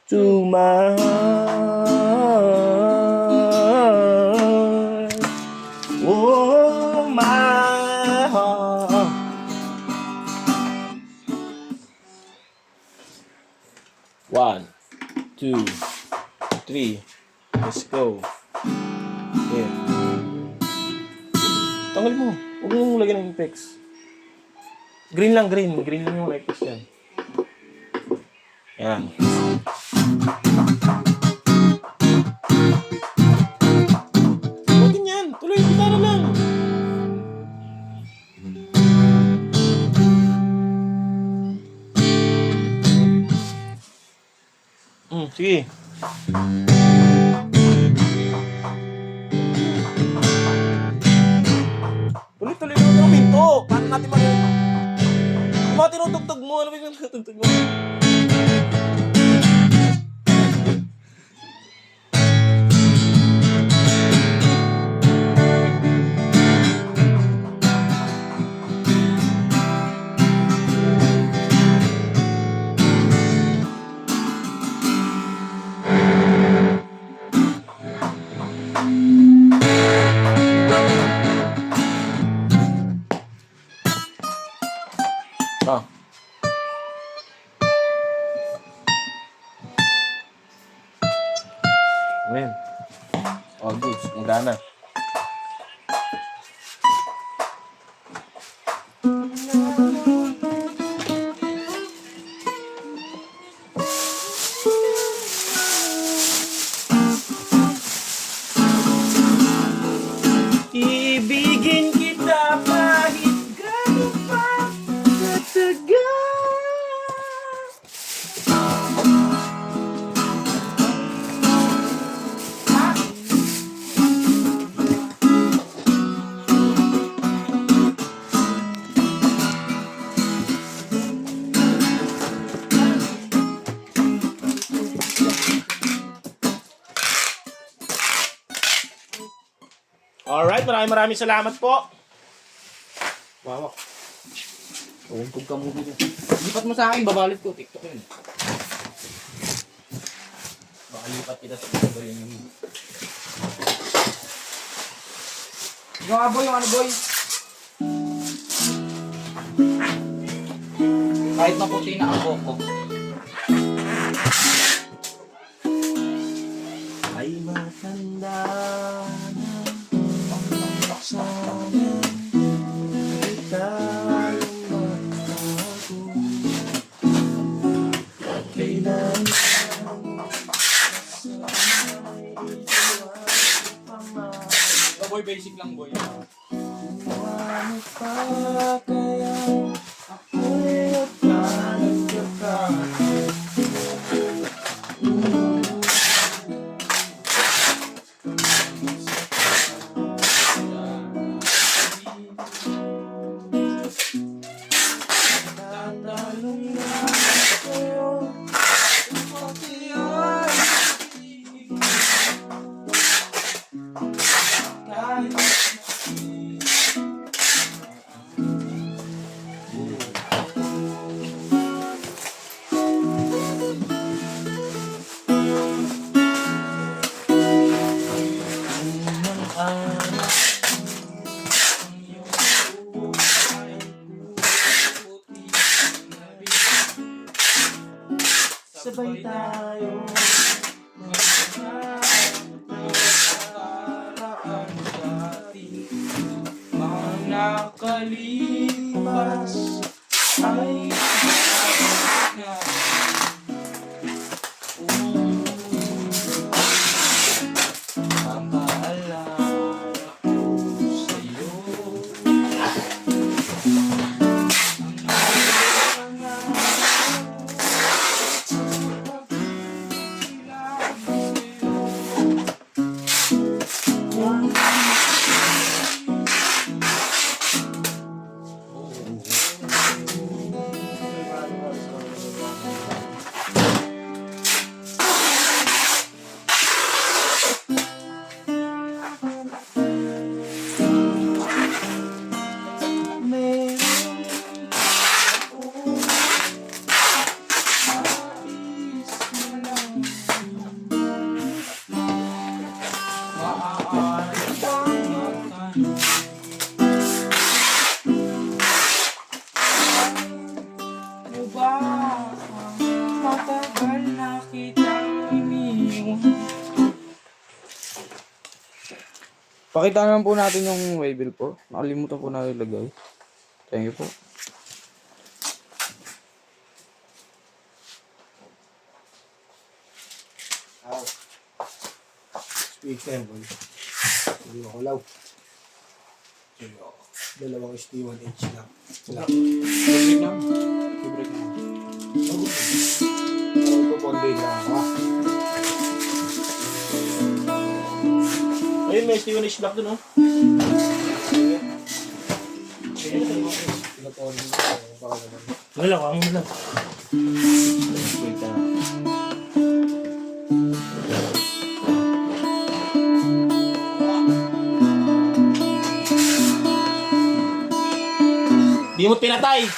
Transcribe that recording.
to my heart. Oh, my heart. One, two, three. Let's go. Here. Tanggal mo. Huwag mong lagyan ng effects. Green lang, green. Green lang yung effects yan. Yan. Huwag ganyan. Tuloy yung gitara lang. Sige. Tuloy-tuloy naman yung minto. Paano natin mga tinutugtog mo? Ano ba yung tinutugtog mo? Ah. Amen. Oh, good. Magana. Ibigin kita kahit gano'n pa katagal. Alright, maraming salamat po. Wow. Tuntog ka mo dito. Lipat mo sa akin, babalit ko. TikTok yun. Baka lipat kita sa TikTok yun. Yung aboy, yung ano boy? Kahit maputi na ang buhok ko. Ay matanda na sana ikaw yung magbago. Kailan boy, basic lang boy. Ano pa kaya ako'y nagkakakit? Sabay tayo magkakaraan dati, mga nakalipas ay na. Ang paalala ko sa'yo, Matagal na kitang iniwan. Pakita naman po natin yung waybill po. Nakalimutan po na ilagay. Thank you po. Speaker, boy. Hindi ako law. Dalawang ST1H lang. Break na. Break na. Ponday lang ako. Ayun, may Stevenage block dun, oh. Pinaponday baka naman. Wala, ang wala. Wait na. Di mo pinatay.